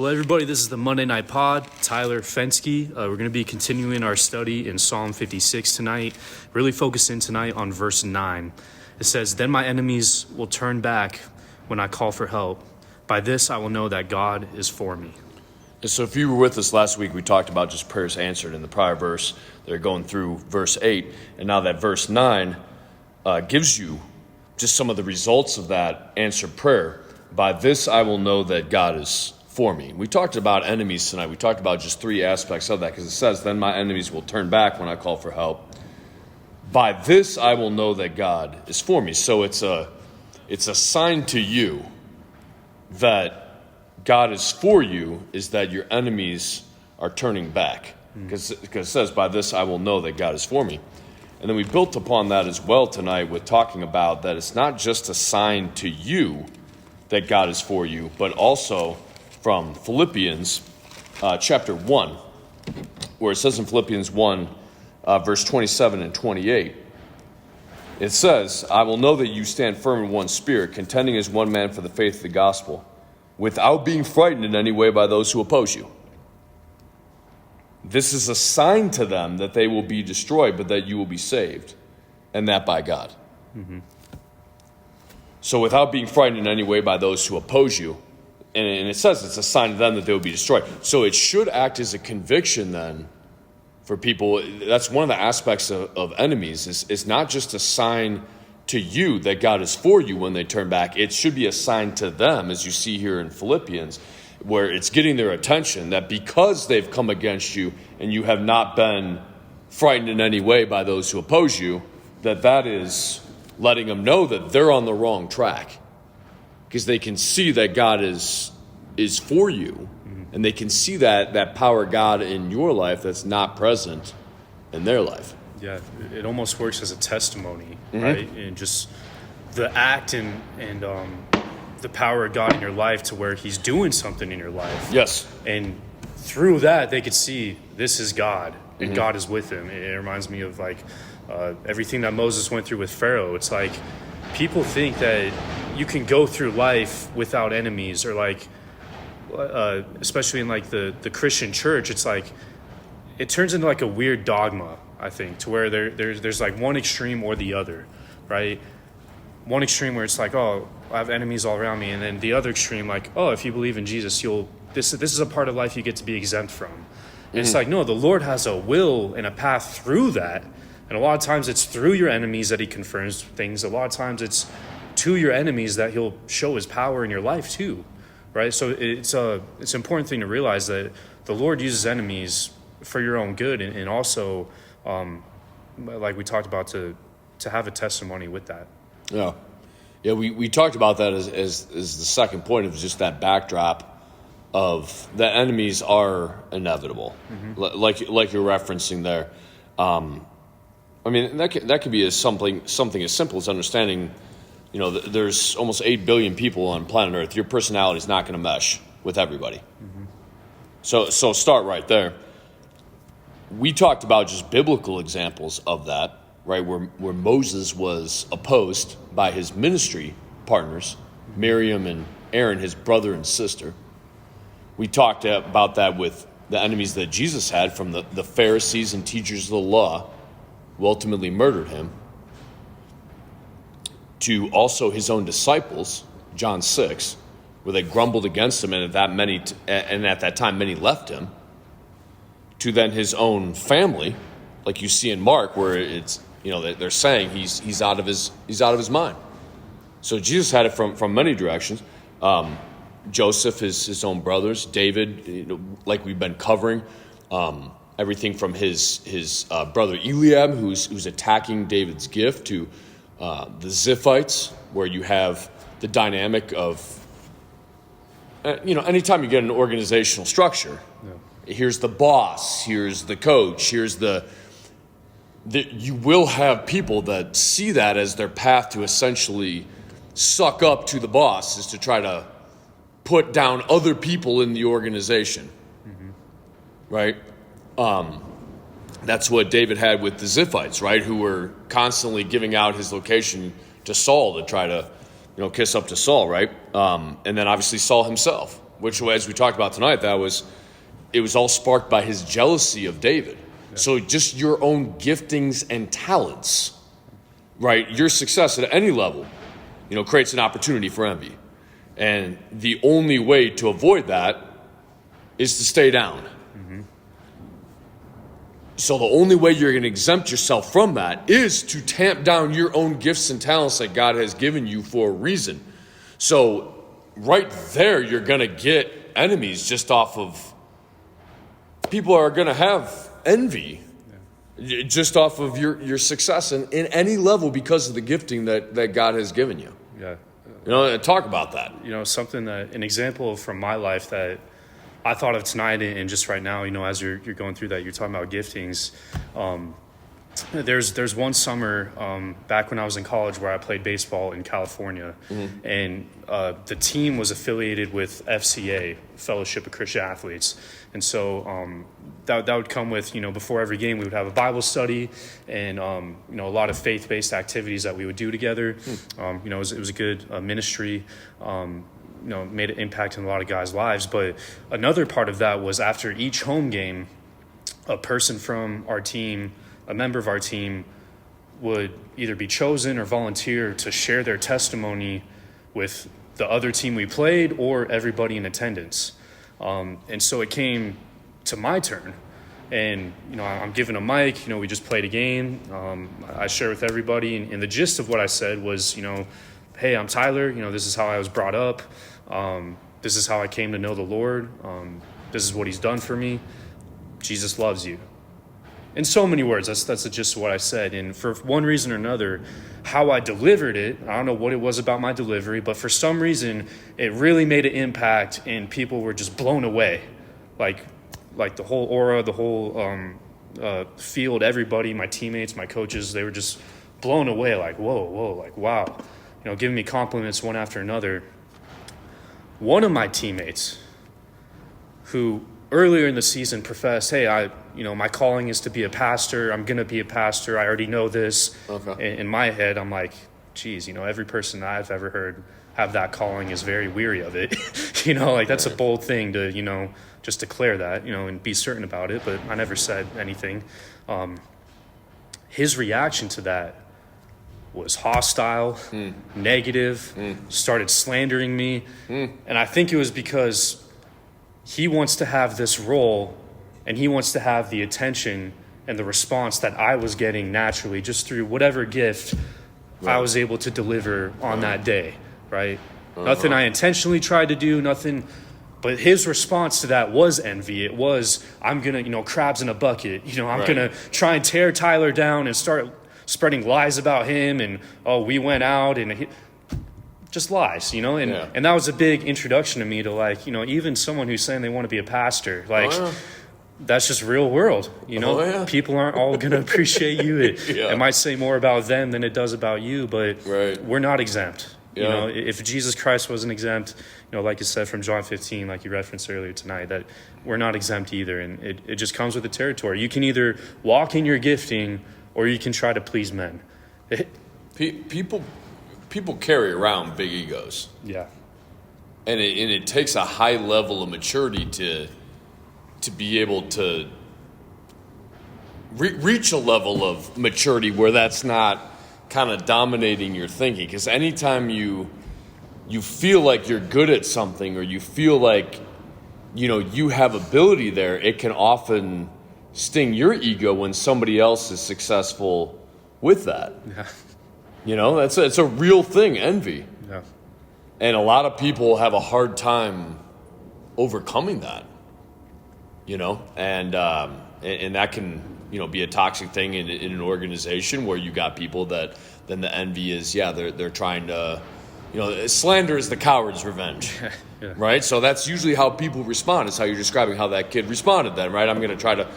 Well, everybody, this is the Monday Night Pod. Tyler Fensky. We're going to be continuing our study in Psalm 56 tonight, really focusing tonight on verse 9. It says, "Then my enemies will turn back when I call for help. By this I will know that God is for me." And so if you were with us last week, we talked about just prayers answered in the prior verse. They're going through verse 8. And now that verse 9 gives you just some of the results of that answered prayer. By this I will know that God is for me. We talked about enemies tonight. We talked about just three aspects of that because it says, then my enemies will turn back when I call for help. By this I will know that God is for me. So it's a sign to you that God is for you is that your enemies are turning back. Because it says, by this I will know that God is for me. And then we built upon that as well tonight with talking about that it's not just a sign to you that God is for you, but also from Philippians chapter 1, where it says in Philippians 1, verse 27 and 28, it says, "I will know that you stand firm in one spirit, contending as one man for the faith of the gospel, without being frightened in any way by those who oppose you. This is a sign to them that they will be destroyed, but that you will be saved, and that by God." Mm-hmm. So without being frightened in any way by those who oppose you, and it says it's a sign to them that they will be destroyed. So it should act as a conviction then for people. That's one of the aspects of enemies. It's not just a sign to you that God is for you when they turn back. It should be a sign to them, as you see here in Philippians, where it's getting their attention that because they've come against you and you have not been frightened in any way by those who oppose you, that is letting them know that they're on the wrong track. Because they can see that God is for you, and they can see that power of God in your life that's not present in their life. Yeah, it almost works as a testimony, right? And just the act and the power of God in your life to where he's doing something in your life. Yes. And through that, they could see this is God, and God is with him. It reminds me of everything that Moses went through with Pharaoh. It's like people think that you can go through life without enemies, or especially in the Christian church, it's like it turns into a weird dogma, I think, to where there's one extreme or the other, right? One extreme where it's oh, I have enemies all around me, and then the other extreme oh, if you believe in Jesus, this is a part of life you get to be exempt from. And it's no, the Lord has a will and a path through that, and a lot of times it's through your enemies that he confirms things. A lot of times it's to your enemies that he'll show his power in your life too, right? So it's an important thing to realize that the Lord uses enemies for your own good, and also, like we talked about, to have a testimony with that. Yeah. We talked about that as the second point of just that backdrop of that enemies are inevitable, like you're referencing there. That could be something as simple as understanding. There's almost 8 billion people on planet Earth. Your personality is not going to mesh with everybody. So start right there. We talked about just biblical examples of that, right? Where Moses was opposed by his ministry partners, Miriam and Aaron, his brother and sister. We talked about that with the enemies that Jesus had from the Pharisees and teachers of the law, who ultimately murdered him, to also his own disciples, John 6, where they grumbled against him, and at that time many left him, to then his own family, like you see in Mark, where it's they're saying he's out of his mind. So Jesus had it from many directions. Joseph, his own brothers, David, like we've been covering, everything from his brother Eliab, who's attacking David's gift, to the Ziphites, where you have the dynamic of, anytime you get an organizational structure, here's the boss, here's the coach, here's you will have people that see that as their path to essentially suck up to the boss, is to try to put down other people in the organization, right? That's what David had with the Ziphites, right? Who were constantly giving out his location to Saul to try to, kiss up to Saul, right? And then obviously Saul himself which, as we talked about tonight, it was all sparked by his jealousy of David. Yeah. So just your own giftings and talents, right? Your success at any level, creates an opportunity for envy. And the only way to avoid that is to stay down. Mm-hmm. So the only way you're going to exempt yourself from that is to tamp down your own gifts and talents that God has given you for a reason. So right there, you're going to get enemies just off of, people are going to have envy just off of your success in any level because of the gifting that God has given you. Yeah. Talk about that. An example from my life that I thought of tonight and just right now, as you're going through that, you're talking about giftings. There's one summer back when I was in college where I played baseball in California, mm-hmm. and the team was affiliated with FCA, Fellowship of Christian Athletes, and so that would come with, before every game we would have a Bible study and a lot of faith-based activities that we would do together. It was a good ministry. Made an impact in a lot of guys' lives. But another part of that was after each home game, a person from our team, a member of our team, would either be chosen or volunteer to share their testimony with the other team we played or everybody in attendance. And so it came to my turn. And, I'm given a mic, we just played a game. I share with everybody. And the gist of what I said was, hey, I'm Tyler. This is how I was brought up. This is how I came to know the Lord. This is what he's done for me. Jesus loves you. In so many words, that's just what I said. And for one reason or another, how I delivered it, I don't know what it was about my delivery, but for some reason, it really made an impact and people were just blown away. Like the whole aura, the whole field, everybody, my teammates, my coaches, they were just blown away. Like, whoa, like, wow. Giving me compliments one after another. One of my teammates, who earlier in the season professed, hey, my calling is to be a pastor. I'm going to be a pastor. I already know this. Okay. In my head, I'm like, geez, every person that I've ever heard have that calling is very weary of it. That's a bold thing to, just declare that, and be certain about it. But I never said anything. His reaction to that was hostile, negative, started slandering me. And I think it was because he wants to have this role and he wants to have the attention and the response that I was getting naturally just through whatever gift I was able to deliver on that day, right? Nothing I intentionally tried to do, nothing. But his response to that was envy. It was, I'm going to, crabs in a bucket. I'm going to try and tear Tyler down and start spreading lies about him and, we went out and just lies, and that was a big introduction to me to even someone who's saying they want to be a pastor, that's just real world, people aren't all going to appreciate you. It might say more about them than it does about you, but we're not exempt. If Jesus Christ wasn't exempt, like you said from John 15, like you referenced earlier tonight, that we're not exempt either. And it just comes with the territory. You can either walk in your gifting or you can try to please men. People carry around big egos. Yeah. And it takes a high level of maturity to be able to reach a level of maturity where that's not kind of dominating your thinking. Because anytime you feel like you're good at something or you feel like, you have ability there, it can often sting your ego when somebody else is successful with that. Yeah. It's a real thing, envy. Yeah. And a lot of people have a hard time overcoming that, and that can, be a toxic thing in an organization where you got people that then the envy is, they're trying to, slander is the coward's revenge. Yeah. Right? So that's usually how people respond. It's how you're describing how that kid responded then, right? I'm going to try to,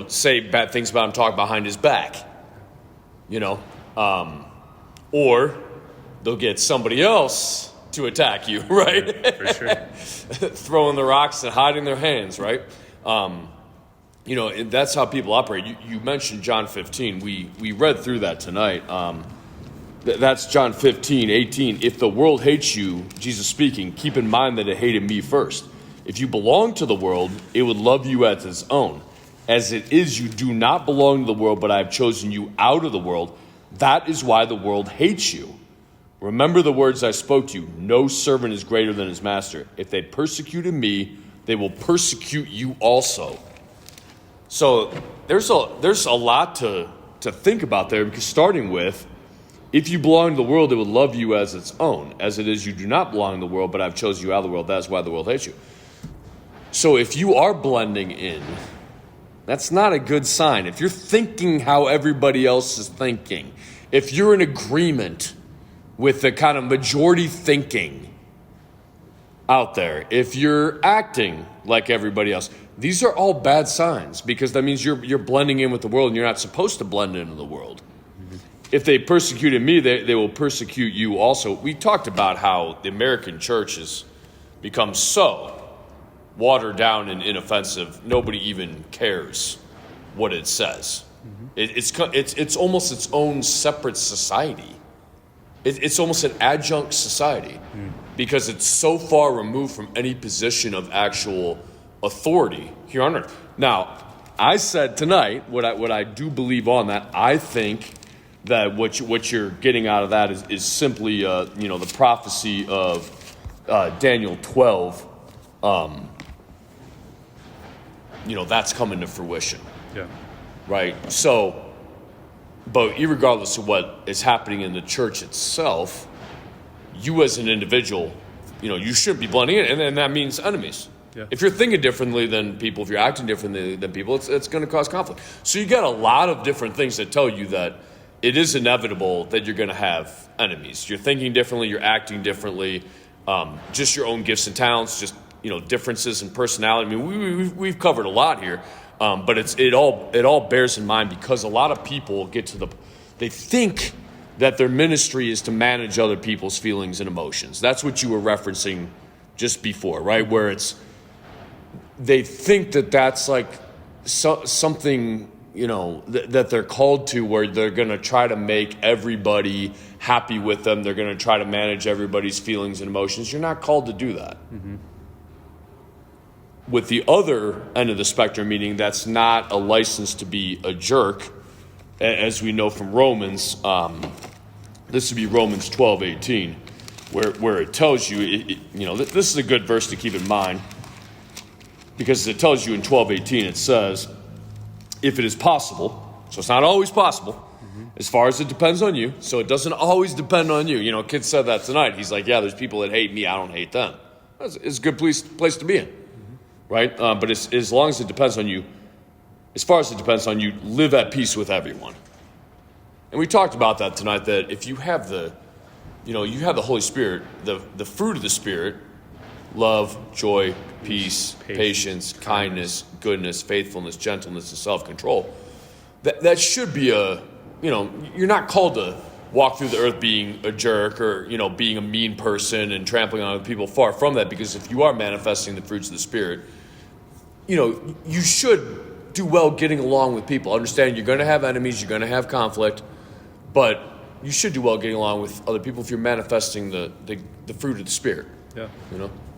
say bad things about him, talk behind his back, or they'll get somebody else to attack you, right? Yeah, for sure. Throwing the rocks and hiding their hands, right? That's how people operate. You mentioned John 15. We read through that tonight. That's John 15:18. If the world hates you, Jesus speaking, keep in mind that it hated me first. If you belong to the world, it would love you as its own. As it is, you do not belong to the world, but I have chosen you out of the world. That is why the world hates you. Remember the words I spoke to you. No servant is greater than his master. If they persecuted me, they will persecute you also. So there's a lot to think about there, because starting with, if you belong to the world, it would love you as its own. As it is, you do not belong to the world, but I've chosen you out of the world. That is why the world hates you. So if you are blending in, that's not a good sign. If you're thinking how everybody else is thinking, if you're in agreement with the kind of majority thinking out there, if you're acting like everybody else, these are all bad signs, because that means you're blending in with the world, and you're not supposed to blend into the world. Mm-hmm. If they persecuted me, they will persecute you also. We talked about how the American church has become so watered down and inoffensive, nobody even cares what it says. Mm-hmm. It's almost its own separate society. It's almost an adjunct society, because it's so far removed from any position of actual authority here on earth. Now, I said tonight what I do believe on that. I think that what you're getting out of that is simply the prophecy of Daniel 12. That's coming to fruition. Yeah. Right? So, but irregardless of what is happening in the church itself, you as an individual, you shouldn't be blending in, and that means enemies. Yeah. If you're thinking differently than people, if you're acting differently than people, it's going to cause conflict. So you got a lot of different things that tell you that it is inevitable that you're going to have enemies. You're thinking differently, you're acting differently, just your own gifts and talents, just differences in personality. I mean, we've covered a lot here, but it all bears in mind, because a lot of people they think that their ministry is to manage other people's feelings and emotions. That's what you were referencing just before, right? Where they think that that's like something that they're called to, where they're going to try to make everybody happy with them. They're going to try to manage everybody's feelings and emotions. You're not called to do that. Mm-hmm. With the other end of the spectrum, meaning that's not a license to be a jerk, as we know from Romans. This would be Romans 12:18, where it tells you, this is a good verse to keep in mind, because it tells you in 12:18, it says, if it is possible, so it's not always possible, mm-hmm. as far as it depends on you, so it doesn't always depend on you. Kid said that tonight. He's like, yeah, there's people that hate me, I don't hate them. It's a good place to be in, mm-hmm. right? But as long as it depends on you, as far as it depends on you, live at peace with everyone. And we talked about that tonight, that if you have the Holy Spirit, the fruit of the Spirit, love, joy, peace, patience, kindness, goodness, faithfulness, gentleness, and self-control, that should be you're not called to walk through the earth being a jerk or, being a mean person and trampling on other people. Far from that, because if you are manifesting the fruits of the Spirit, you should do well getting along with people. Understand you're going to have enemies, you're going to have conflict, but you should do well getting along with other people if you're manifesting the fruit of the Spirit. Yeah.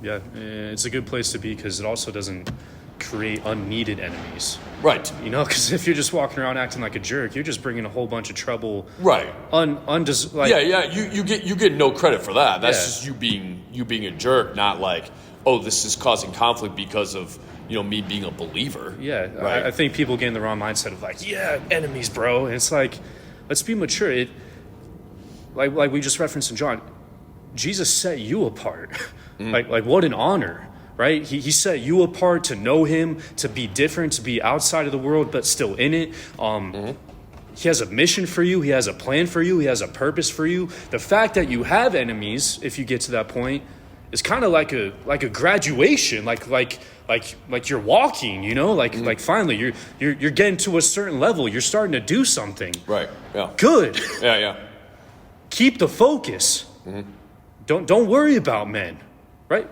Yeah, it's a good place to be, because it also doesn't create unneeded enemies. Right. Because if you're just walking around acting like a jerk, you're just bringing a whole bunch of trouble. Right. Yeah. You get no credit for that. That's just you being a jerk, not like, oh, this is causing conflict because of me being a believer. Yeah. Right. I think people get in the wrong mindset of like, yeah, enemies, bro. And it's like, let's be mature. Like we just referenced in John, Jesus set you apart. Like what an honor, right? He set you apart to know him, to be different, to be outside of the world, but still in it. He has a mission for you. He has a plan for you. He has a purpose for you. The fact that you have enemies, if you get to that point, is kind of like a graduation, like you're walking, like finally you're getting to a certain level. You're starting to do something. Right. Yeah. Good. Yeah. Keep the focus. Mm-hmm. Don't worry about men, right?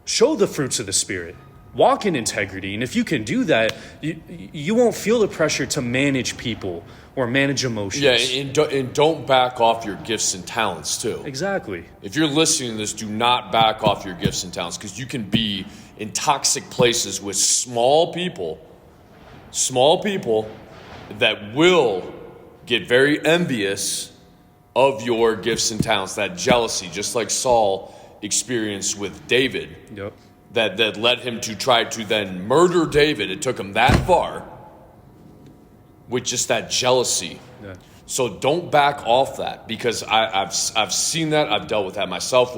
Show the fruits of the Spirit, walk in integrity. And if you can do that, you won't feel the pressure to manage people or manage emotions. Yeah, and don't back off your gifts and talents too. Exactly. If you're listening to this, do not back off your gifts and talents, because you can be in toxic places with small people that will get very envious of your gifts and talents, that jealousy, just like Saul experienced with David. Yep. That led him to try to then murder David. It took him that far with just that jealousy. Yeah. So don't back off that, because I've seen that. I've dealt with that myself.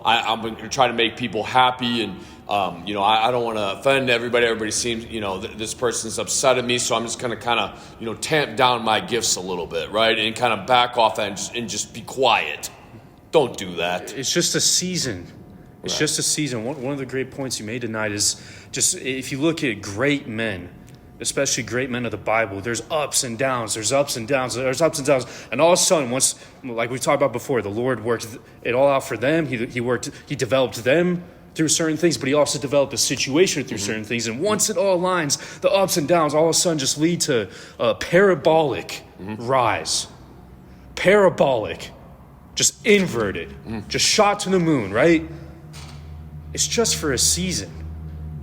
I'm going to try to make people happy, and I don't want to offend everybody. Everybody seems, this person's upset at me, so I'm just going to kind of, tamp down my gifts a little bit, right? And kind of back off that and just be quiet. Don't do that. It's just a season. It's Right. just a season. One of the great points you made tonight is just, if you look at great men, especially great men of the Bible, there's ups and downs, there's ups and downs, and all of a sudden, once, like we talked about before, the Lord worked it all out for them. He developed them through certain things, but he also developed a situation through certain things. And once it all aligns, the ups and downs all of a sudden just lead to a parabolic rise. Parabolic. Just inverted. Just shot to the moon, right? It's just for a season.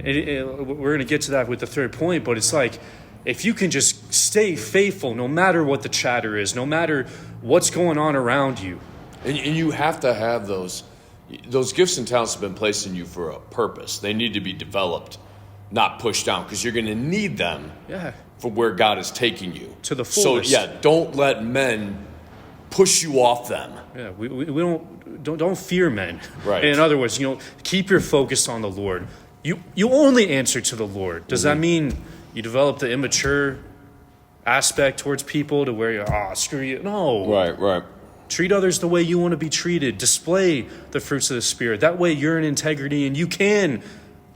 We're going to get to that with the third point, but it's like, if you can just stay faithful no matter what the chatter is, no matter what's going on around you. And you have to have those gifts and talents have been placed in you for a purpose. They need to be developed, not pushed down, because you're going to need them for where God is taking you. To the fullest. So, don't let men push you off them. Yeah, we don't fear men. Right. In other words, keep your focus on the Lord. You only answer to the Lord. Does that mean you develop the immature aspect towards people to where you're, screw you? No. Right. Treat others the way you want to be treated. Display the fruits of the Spirit. That way you're in integrity, and you can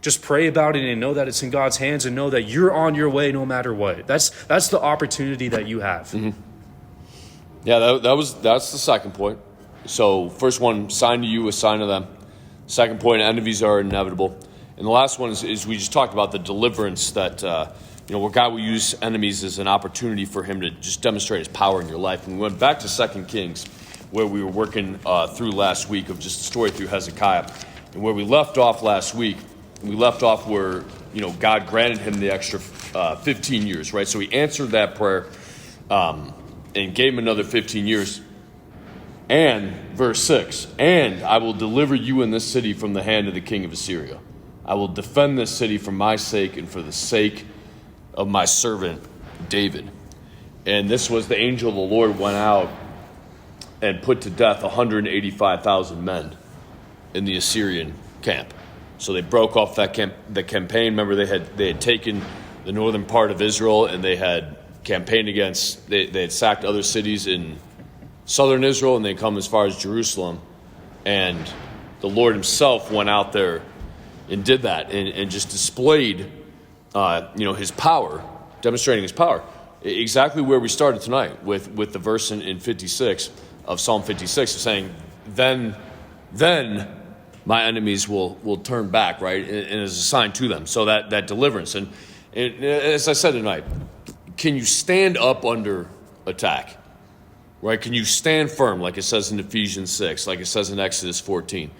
just pray about it and know that it's in God's hands, and know that you're on your way no matter what. That's the opportunity that you have. Mm-hmm. Yeah, that's the second point. So first one, sign to you, a sign to them. Second point, enemies are inevitable. And the last one is we just talked about the deliverance that, where God will use enemies as an opportunity for him to just demonstrate his power in your life. And we went back to 2 Kings, where we were working through last week of just a story through Hezekiah. And where we left off last week, where, God granted him the extra 15 years, right? So he answered that prayer and gave him another 15 years. And verse 6, and I will deliver you in this city from the hand of the king of Assyria. I will defend this city for my sake and for the sake of my servant David. And this was the angel of the Lord went out and put to death 185,000 men in the Assyrian camp. So they broke off the campaign. Remember, they had taken the northern part of Israel, and they had campaigned against, they had sacked other cities in southern Israel, and they come as far as Jerusalem. And the Lord himself went out there and did that and just displayed, his power, demonstrating his power. Exactly where we started tonight with the verse in 56 of Psalm 56 of saying, then my enemies will turn back, right? And as a sign to them. So that deliverance. And as I said tonight, can you stand up under attack? Right? Can you stand firm, like it says in Ephesians 6, like it says in Exodus 14?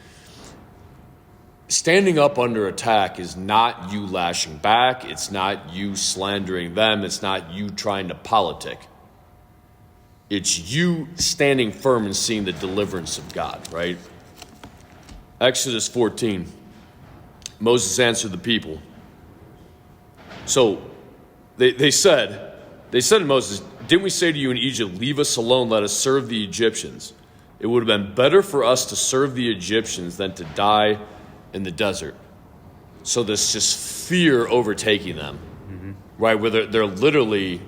Standing up under attack is not you lashing back. It's not you slandering them. It's not you trying to politic. It's you standing firm and seeing the deliverance of God, right? Exodus 14, Moses answered the people. So they said to Moses, didn't we say to you in Egypt, leave us alone, let us serve the Egyptians? It would have been better for us to serve the Egyptians than to die in the desert. So this just fear overtaking them, right? Where they're literally,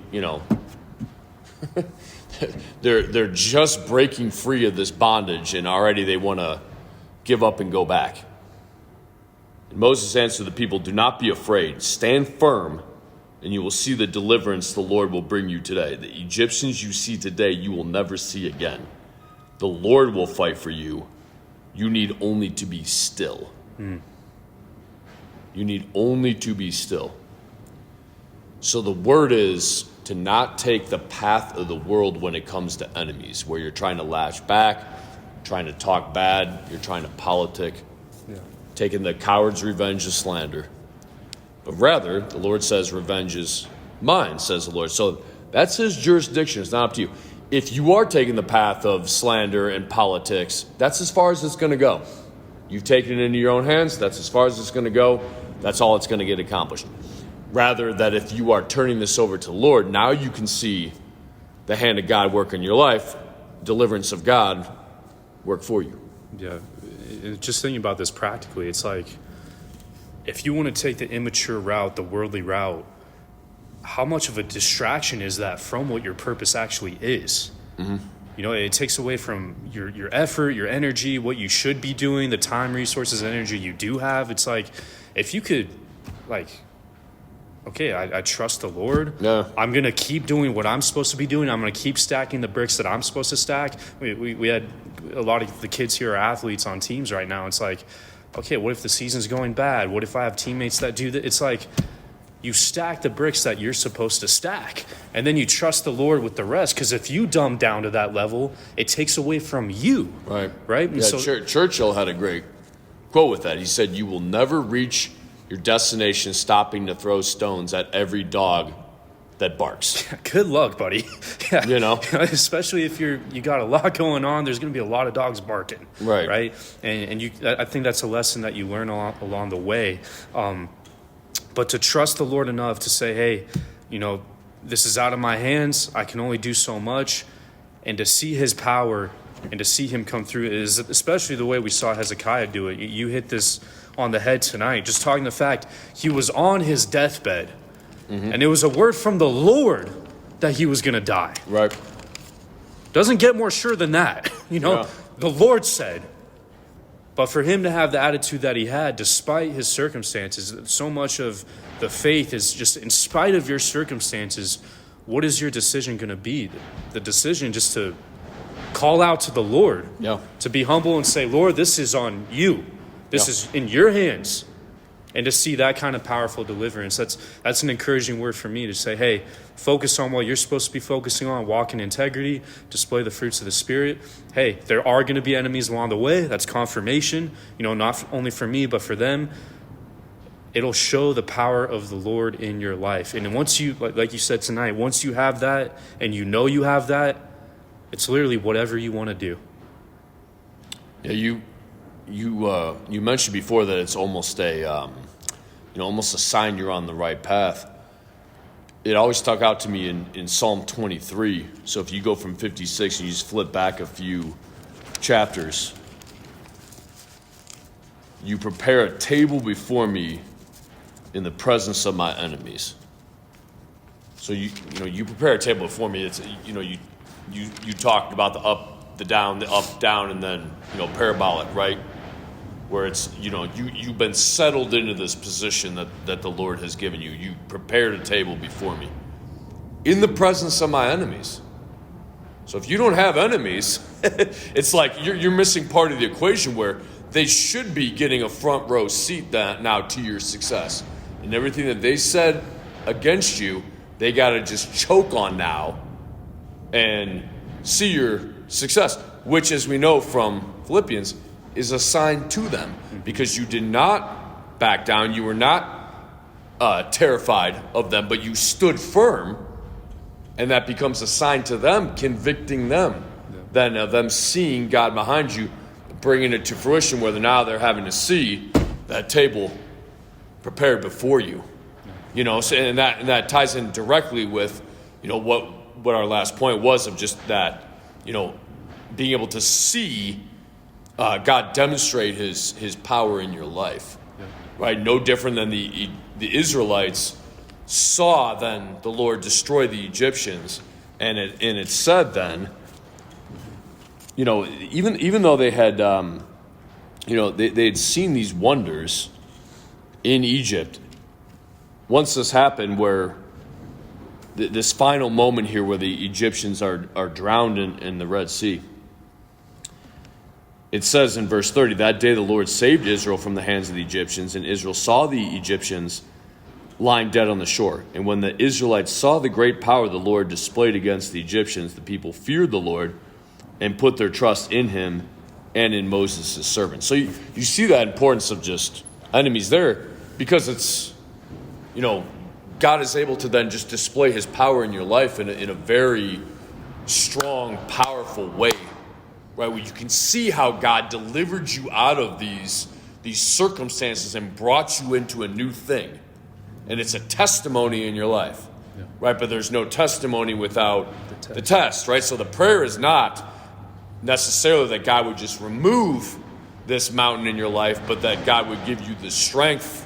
they're just breaking free of this bondage, and already they want to give up and go back. And Moses answered the people, do not be afraid. Stand firm, and you will see the deliverance the Lord will bring you today. The Egyptians you see today, you will never see again. The Lord will fight for you. You need only to be still. You need only to be still. So the word is to not take the path of the world when it comes to enemies, where you're trying to lash back, trying to talk bad, you're trying to politic, taking the coward's revenge of slander. But rather, the Lord says, revenge is mine, says the Lord. So that's his jurisdiction. It's not up to you. If you are taking the path of slander and politics, that's as far as it's going to go. You've taken it into your own hands. That's as far as it's going to go. That's all it's going to get accomplished. Rather, that if you are turning this over to the Lord, now you can see the hand of God work in your life, deliverance of God work for you. Yeah. Just thinking about this practically, it's like, if you want to take the immature route, the worldly route, how much of a distraction is that from what your purpose actually is? Mm-hmm. You know, it takes away from your effort, your energy, what you should be doing, the time, resources, energy you do have. It's like, if you could, like, okay, I trust the Lord. Yeah. I'm going to keep doing what I'm supposed to be doing. I'm going to keep stacking the bricks that I'm supposed to stack. We had a lot of the kids here are athletes on teams right now. It's like, okay, what if the season's going bad? What if I have teammates that do that? It's like, you stack the bricks that you're supposed to stack, and then you trust the Lord with the rest. Because if you dumb down to that level, it takes away from you. Right? And yeah, Churchill had a great quote with that. He said, you will never reach your destination stopping to throw stones at every dog that barks. Good luck, buddy. Yeah. You know? Especially if you got a lot going on, there's going to be a lot of dogs barking. Right? And I think that's a lesson that you learn along the way. But to trust the Lord enough to say, hey, you know, this is out of my hands. I can only do so much. And to see his power and to see him come through is especially the way we saw Hezekiah do it. You hit this on the head tonight. Just talking the fact he was on his deathbed. Mm-hmm. And it was a word from the Lord that he was going to die. Right. Doesn't get more sure than that. You know, yeah. The Lord said. But for him to have the attitude that he had, despite his circumstances, so much of the faith is just in spite of your circumstances, what is your decision going to be? The decision just to call out to the Lord, to be humble and say, Lord, this is on you. This is in your hands. And to see that kind of powerful deliverance, that's an encouraging word for me to say, hey, focus on what you're supposed to be focusing on, walk in integrity, display the fruits of the Spirit. Hey, there are going to be enemies along the way. That's confirmation, you know, not only for me, but for them. It'll show the power of the Lord in your life. And once you, like you said tonight, once you have that and you know you have that, it's literally whatever you want to do. Yeah, you mentioned before that it's almost almost a sign you're on the right path. It always stuck out to me in Psalm 23. So if you go from 56 and you just flip back a few chapters, you prepare a table before me in the presence of my enemies. So you prepare a table before me. It's you talked about the up, the down, and then parabolic, right? Where it's, you've been settled into this position that the Lord has given you. You prepared a table before me in the presence of my enemies. So if you don't have enemies, it's like you're missing part of the equation where they should be getting a front row seat now to your success. And everything that they said against you, they got to just choke on now and see your success, which, as we know from Philippians, is assigned to them because you did not back down. You were not terrified of them, but you stood firm, and that becomes assigned to them, convicting them. Then of them seeing God behind you, bringing it to fruition, whether now they're having to see that table prepared before you. So, and that ties in directly with what our last point was of just that, being able to see God demonstrate his power in your life, right? No different than the Israelites saw then the Lord destroy the Egyptians, and it said then, even though they had they had seen these wonders in Egypt. Once this happened, where this final moment here, where the Egyptians are drowned in the Red Sea. it says in verse 30, that day the Lord saved Israel from the hands of the Egyptians, and Israel saw the Egyptians lying dead on the shore. And when the Israelites saw the great power the Lord displayed against the Egyptians, the people feared the Lord and put their trust in him and in Moses' servant. So you see that importance of just enemies there, because it's, God is able to then just display his power in your life in a very strong, powerful way, right? Where you can see how God delivered you out of these circumstances and brought you into a new thing. And it's a testimony in your life, right? But there's no testimony without the test, right? So the prayer is not necessarily that God would just remove this mountain in your life, but that God would give you the strength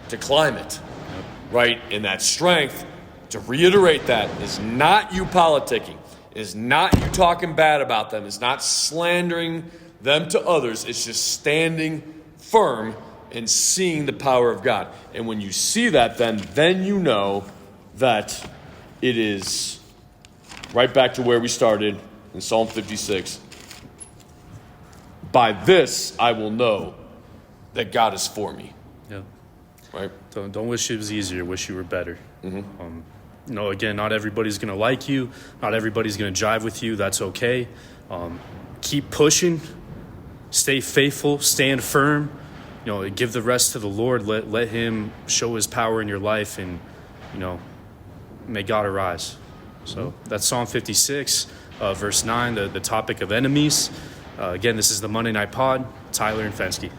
to climb it, right? And that strength, to reiterate that, is not you politicking, is not you talking bad about them, is not slandering them to others. It's just standing firm and seeing the power of God. And when you see that, then you know that it is right back to where we started in Psalm 56. By this I will know that God is for me. Yeah. Right? Don't wish it was easier. Wish you were better. Again, not everybody's going to like you. Not everybody's going to jive with you. That's okay. Keep pushing. Stay faithful. Stand firm. Give the rest to the Lord. Let him show his power in your life, and, may God arise. So that's Psalm 56, verse 9, the topic of enemies. Again, this is the Monday Night Pod. Tyler and Fensky.